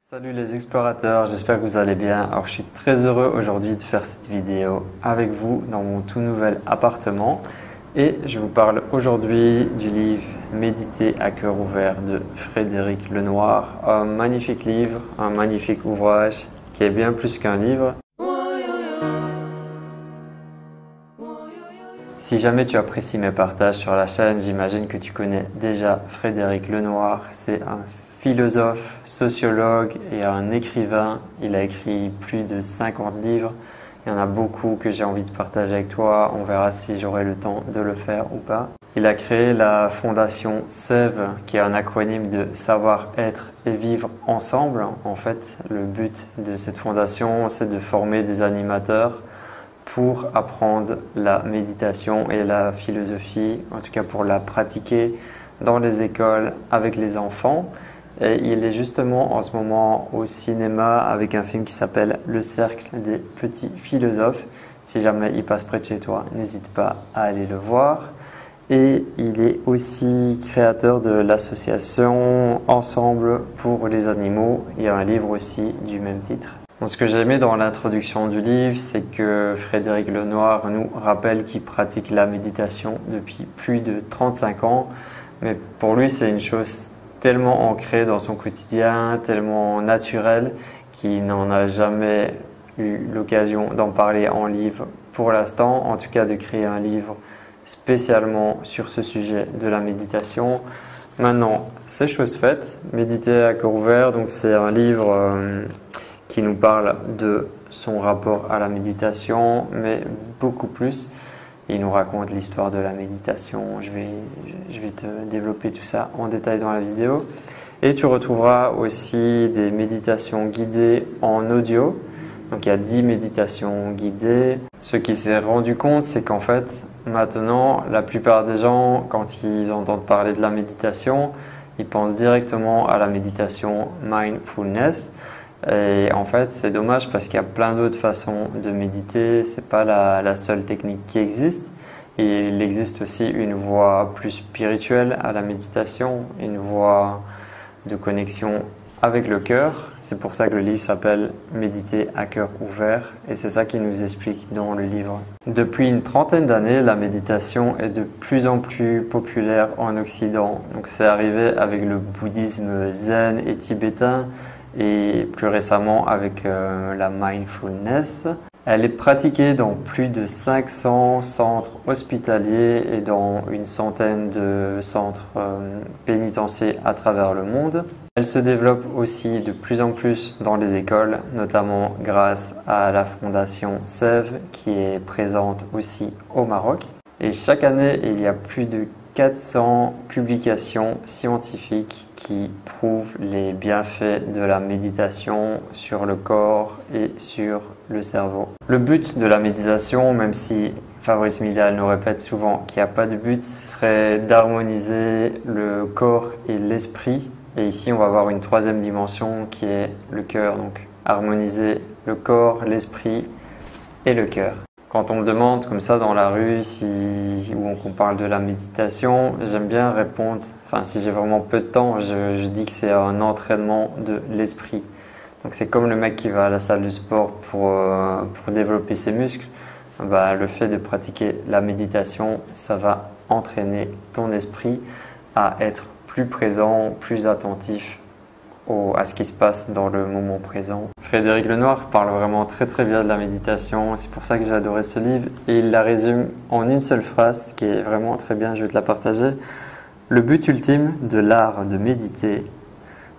Salut les explorateurs, j'espère que vous allez bien. Alors je suis très heureux aujourd'hui de faire cette vidéo avec vous dans mon tout nouvel appartement et je vous parle aujourd'hui du livre Méditer à cœur ouvert de Frédéric Lenoir. Un magnifique livre, un magnifique ouvrage qui est bien plus qu'un livre. Si jamais tu apprécies mes partages sur la chaîne, j'imagine que tu connais déjà Frédéric Lenoir. C'est un philosophe, sociologue et un écrivain. Il a écrit plus de 50 livres. Il y en a beaucoup que j'ai envie de partager avec toi. On verra si j'aurai le temps de le faire ou pas. Il a créé la fondation SEV, qui est un acronyme de savoir-être et vivre ensemble. En fait, le but de cette fondation, c'est de former des animateurs pour apprendre la méditation et la philosophie, en tout cas pour la pratiquer dans les écoles avec les enfants. Et il est justement en ce moment au cinéma avec un film qui s'appelle Le Cercle des Petits Philosophes. Si jamais il passe près de chez toi, n'hésite pas à aller le voir. Et il est aussi créateur de l'association Ensemble pour les animaux. Il y a un livre aussi du même titre. Ce que j'ai aimé dans l'introduction du livre, c'est que Frédéric Lenoir nous rappelle qu'il pratique la méditation depuis plus de 35 ans. Mais pour lui, c'est une chose tellement ancrée dans son quotidien, tellement naturelle, qu'il n'en a jamais eu l'occasion d'en parler en livre pour l'instant, en tout cas de créer un livre spécialement sur ce sujet de la méditation. Maintenant, c'est chose faite, Méditer à cœur ouvert, donc c'est un livre qui nous parle de son rapport à la méditation, mais beaucoup plus. Il nous raconte l'histoire de la méditation. Je vais te développer tout ça en détail dans la vidéo. Et tu retrouveras aussi des méditations guidées en audio. Donc il y a 10 méditations guidées. Ce qui s'est rendu compte, c'est qu'en fait, maintenant, la plupart des gens, quand ils entendent parler de la méditation, ils pensent directement à la méditation mindfulness. Et en fait, c'est dommage parce qu'il y a plein d'autres façons de méditer. C'est pas la seule technique qui existe. Et il existe aussi une voie plus spirituelle à la méditation, une voie de connexion avec le cœur. C'est pour ça que le livre s'appelle Méditer à cœur ouvert. Et c'est ça qu'il nous explique dans le livre. Depuis une trentaine d'années, la méditation est de plus en plus populaire en Occident. Donc c'est arrivé avec le bouddhisme zen et tibétain. Et plus récemment avec la mindfulness. Elle est pratiquée dans plus de 500 centres hospitaliers et dans une centaine de centres pénitentiaires à travers le monde. Elle se développe aussi de plus en plus dans les écoles, notamment grâce à la fondation SEV qui est présente aussi au Maroc. Et chaque année, il y a plus de 400 publications scientifiques qui prouvent les bienfaits de la méditation sur le corps et sur le cerveau. Le but de la méditation, même si Fabrice Midal nous répète souvent qu'il n'y a pas de but, ce serait d'harmoniser le corps et l'esprit. Et ici, on va avoir une troisième dimension qui est le cœur. Donc, harmoniser le corps, l'esprit et le cœur. Quand on me demande comme ça dans la rue ou qu'on parle de la méditation, j'aime bien répondre, enfin si j'ai vraiment peu de temps, je dis que c'est un entraînement de l'esprit. Donc c'est comme le mec qui va à la salle de sport pour développer ses muscles. Bah, le fait de pratiquer la méditation, ça va entraîner ton esprit à être plus présent, plus attentif à ce qui se passe dans le moment présent. Frédéric Lenoir parle vraiment très bien de la méditation, c'est pour ça que j'ai adoré ce livre et il la résume en une seule phrase qui est vraiment très bien, je vais te la partager. Le but ultime de l'art de méditer,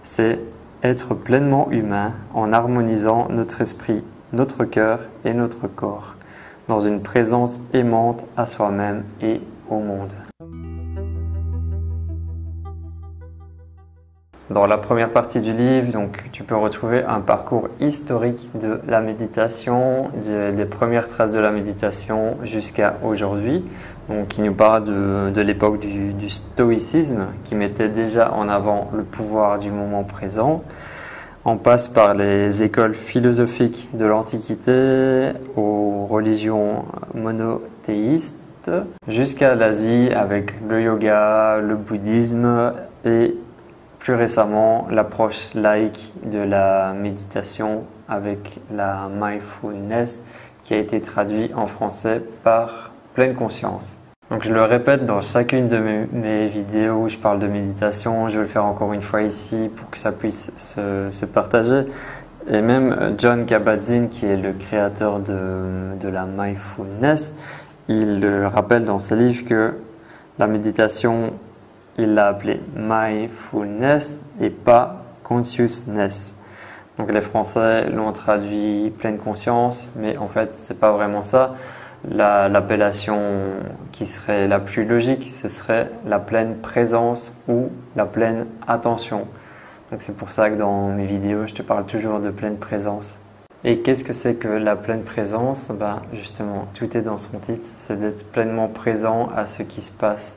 c'est être pleinement humain en harmonisant notre esprit, notre cœur et notre corps, dans une présence aimante à soi-même et au monde. Dans la première partie du livre, donc, tu peux retrouver un parcours historique de la méditation, des premières traces de la méditation jusqu'à aujourd'hui, qui nous parle de l'époque du stoïcisme, qui mettait déjà en avant le pouvoir du moment présent. On passe par les écoles philosophiques de l'Antiquité aux religions monothéistes, jusqu'à l'Asie avec le yoga, le bouddhisme et plus récemment l'approche laïque de la méditation avec la mindfulness qui a été traduit en français par pleine conscience. Donc je le répète dans chacune de mes vidéos où je parle de méditation, je vais le faire encore une fois ici pour que ça puisse se partager. Et même Jon Kabat-Zinn, qui est le créateur de la mindfulness, il le rappelle dans ses livres que la méditation, il l'a appelée mindfulness et pas consciousness. Donc les Français l'ont traduit pleine conscience, mais en fait c'est pas vraiment ça. L'appellation qui serait la plus logique, ce serait la pleine présence ou la pleine attention. Donc c'est pour ça que dans mes vidéos, je te parle toujours de pleine présence. Et qu'est-ce que c'est que la pleine présence? Justement, tout est dans son titre, c'est d'être pleinement présent à ce qui se passe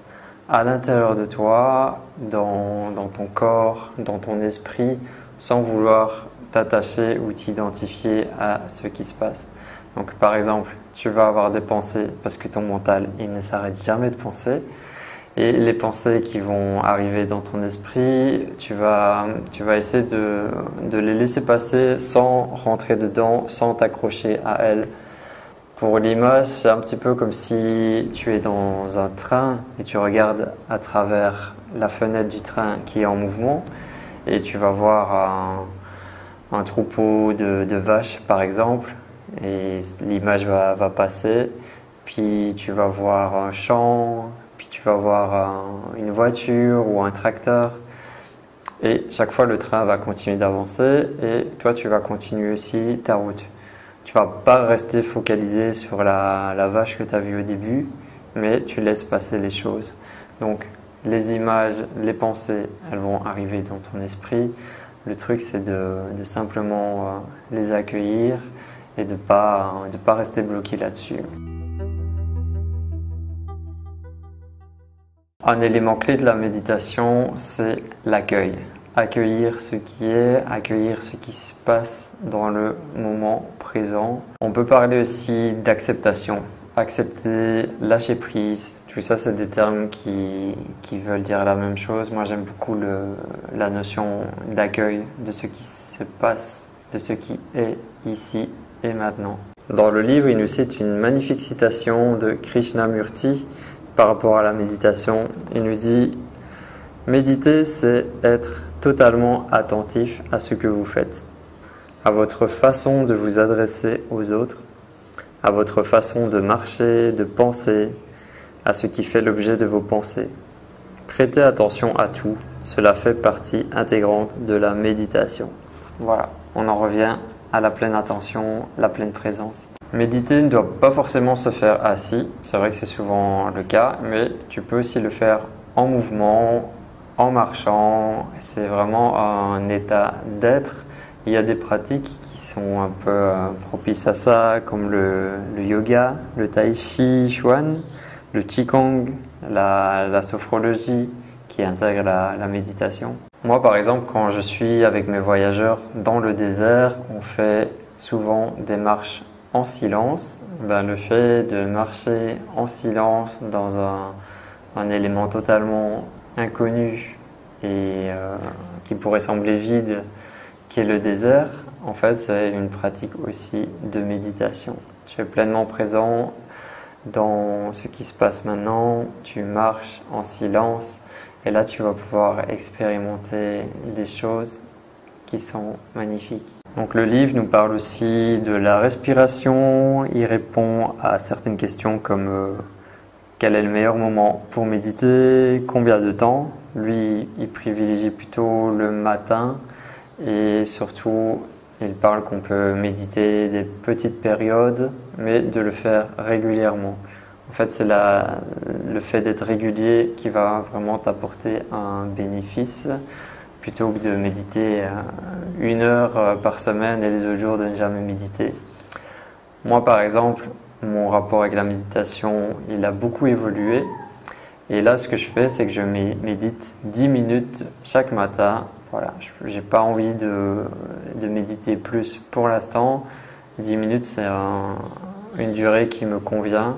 à l'intérieur de toi, dans ton corps, dans ton esprit, sans vouloir t'attacher ou t'identifier à ce qui se passe. Donc par exemple, tu vas avoir des pensées parce que ton mental, il ne s'arrête jamais de penser. Et les pensées qui vont arriver dans ton esprit, tu vas essayer de les laisser passer sans rentrer dedans, sans t'accrocher à elles. Pour l'image, c'est un petit peu comme si tu es dans un train et tu regardes à travers la fenêtre du train qui est en mouvement et tu vas voir un troupeau de vaches par exemple et l'image va passer, puis tu vas voir un champ, puis tu vas voir une voiture ou un tracteur et chaque fois le train va continuer d'avancer et toi tu vas continuer aussi ta route. Tu vas pas rester focalisé sur la vache que tu as vue au début, mais tu laisses passer les choses. Donc les images, les pensées, elles vont arriver dans ton esprit. Le truc c'est de simplement les accueillir et de pas rester bloqué là-dessus. Un élément clé de la méditation, c'est l'accueil. Accueillir ce qui est, accueillir ce qui se passe dans le moment présent. On peut parler aussi d'acceptation. Accepter, lâcher prise, tout ça c'est des termes qui veulent dire la même chose. Moi j'aime beaucoup la notion d'accueil de ce qui se passe, de ce qui est ici et maintenant. Dans le livre, il nous cite une magnifique citation de Krishnamurti par rapport à la méditation. Il nous dit « Méditer, c'est être totalement attentif à ce que vous faites, à votre façon de vous adresser aux autres, à votre façon de marcher, de penser, à ce qui fait l'objet de vos pensées. Prêtez attention à tout, cela fait partie intégrante de la méditation. » Voilà, on en revient à la pleine attention, la pleine présence. Méditer ne doit pas forcément se faire assis, c'est vrai que c'est souvent le cas, mais tu peux aussi le faire en mouvement, en marchant, c'est vraiment un état d'être. Il y a des pratiques qui sont un peu propices à ça, comme le yoga, le tai chi chuan, le qigong, la sophrologie qui intègre la méditation. Moi par exemple, quand je suis avec mes voyageurs dans le désert, on fait souvent des marches en silence. Le fait de marcher en silence dans un élément totalement inconnu et qui pourrait sembler vide, qui est le désert, en fait c'est une pratique aussi de méditation. Tu es pleinement présent dans ce qui se passe maintenant, tu marches en silence et là tu vas pouvoir expérimenter des choses qui sont magnifiques. Donc le livre nous parle aussi de la respiration, il répond à certaines questions comme quel est le meilleur moment pour méditer, combien de temps. Lui, il privilégie plutôt le matin et surtout, il parle qu'on peut méditer des petites périodes, mais de le faire régulièrement. En fait, c'est le fait d'être régulier qui va vraiment t'apporter un bénéfice plutôt que de méditer 1 heure par semaine et les autres jours de ne jamais méditer. Moi, par exemple, mon rapport avec la méditation, il a beaucoup évolué. Et là, ce que je fais, c'est que je médite 10 minutes chaque matin. Voilà, je n'ai pas envie de méditer plus pour l'instant. 10 minutes, c'est une durée qui me convient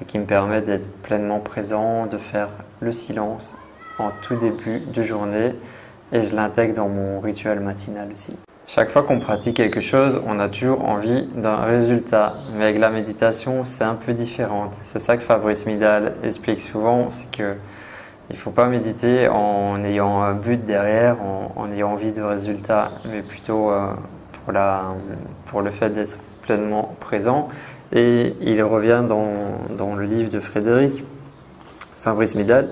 et qui me permet d'être pleinement présent, de faire le silence en tout début de journée et je l'intègre dans mon rituel matinal aussi. Chaque fois qu'on pratique quelque chose, on a toujours envie d'un résultat, mais avec la méditation, c'est un peu différent. C'est ça que Fabrice Midal explique souvent, c'est que il ne faut pas méditer en ayant un but derrière, en ayant envie de résultat, mais plutôt pour le fait d'être pleinement présent. Et il revient dans le livre de Frédéric, Fabrice Midal,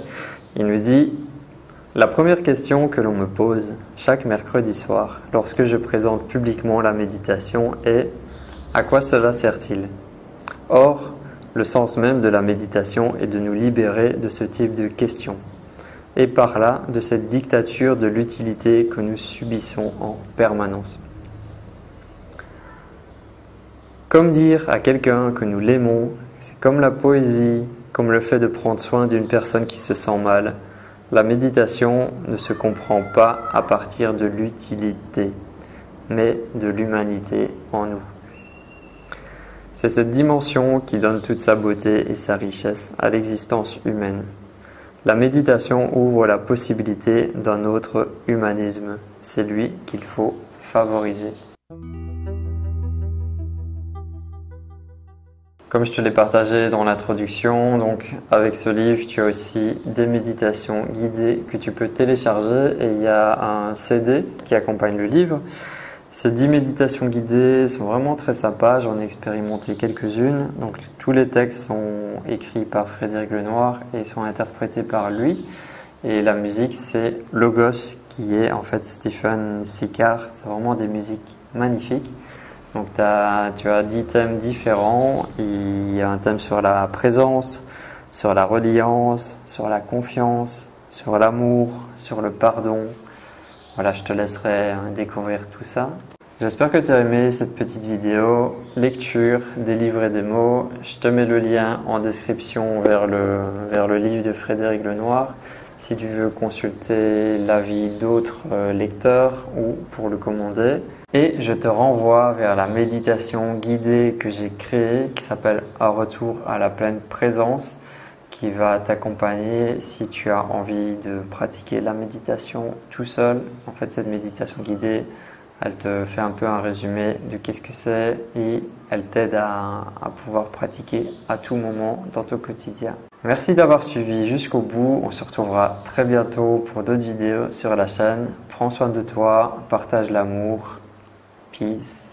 il nous dit « La première question que l'on me pose chaque mercredi soir lorsque je présente publiquement la méditation est « À quoi cela sert-il » Or, le sens même de la méditation est de nous libérer de ce type de questions, et par là de cette dictature de l'utilité que nous subissons en permanence. Comme dire à quelqu'un que nous l'aimons, c'est comme la poésie, comme le fait de prendre soin d'une personne qui se sent mal. La méditation ne se comprend pas à partir de l'utilité, mais de l'humanité en nous. C'est cette dimension qui donne toute sa beauté et sa richesse à l'existence humaine. La méditation ouvre la possibilité d'un autre humanisme. C'est lui qu'il faut favoriser. Comme je te l'ai partagé dans l'introduction, donc avec ce livre, tu as aussi des méditations guidées que tu peux télécharger et il y a un CD qui accompagne le livre. Ces 10 méditations guidées sont vraiment très sympas, j'en ai expérimenté quelques-unes. Donc tous les textes sont écrits par Frédéric Lenoir et sont interprétés par lui. Et la musique, c'est Logos, qui est en fait Stephen Sicard. C'est vraiment des musiques magnifiques. Donc tu as 10 thèmes différents. Il y a un thème sur la présence, sur la reliance, sur la confiance, sur l'amour, sur le pardon. Voilà, je te laisserai découvrir tout ça. J'espère que tu as aimé cette petite vidéo. Lecture des livres et des mots. Je te mets le lien en description vers le livre de Frédéric Lenoir si tu veux consulter l'avis d'autres lecteurs ou pour le commander. Et je te renvoie vers la méditation guidée que j'ai créée qui s'appelle « Un retour à la pleine présence » qui va t'accompagner si tu as envie de pratiquer la méditation tout seul. En fait, cette méditation guidée, elle te fait un peu un résumé de qu'est-ce que c'est et elle t'aide à pouvoir pratiquer à tout moment dans ton quotidien. Merci d'avoir suivi jusqu'au bout. On se retrouvera très bientôt pour d'autres vidéos sur la chaîne. Prends soin de toi, partage l'amour. Peace.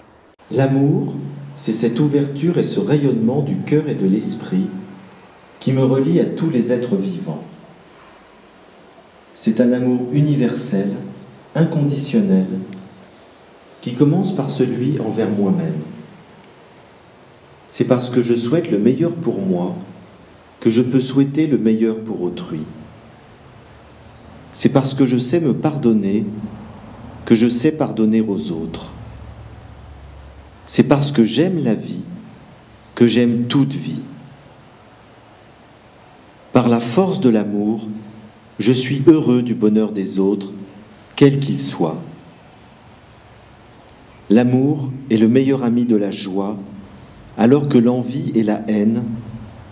L'amour, c'est cette ouverture et ce rayonnement du cœur et de l'esprit qui me relie à tous les êtres vivants. C'est un amour universel, inconditionnel, qui commence par celui envers moi-même. C'est parce que je souhaite le meilleur pour moi que je peux souhaiter le meilleur pour autrui. C'est parce que je sais me pardonner que je sais pardonner aux autres. C'est parce que j'aime la vie que j'aime toute vie. Par la force de l'amour, je suis heureux du bonheur des autres, quel qu'il soit. L'amour est le meilleur ami de la joie, alors que l'envie et la haine,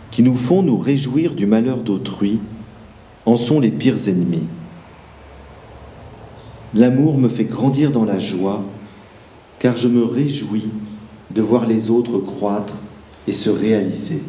qui nous font nous réjouir du malheur d'autrui, en sont les pires ennemis. L'amour me fait grandir dans la joie, car je me réjouis de voir les autres croître et se réaliser.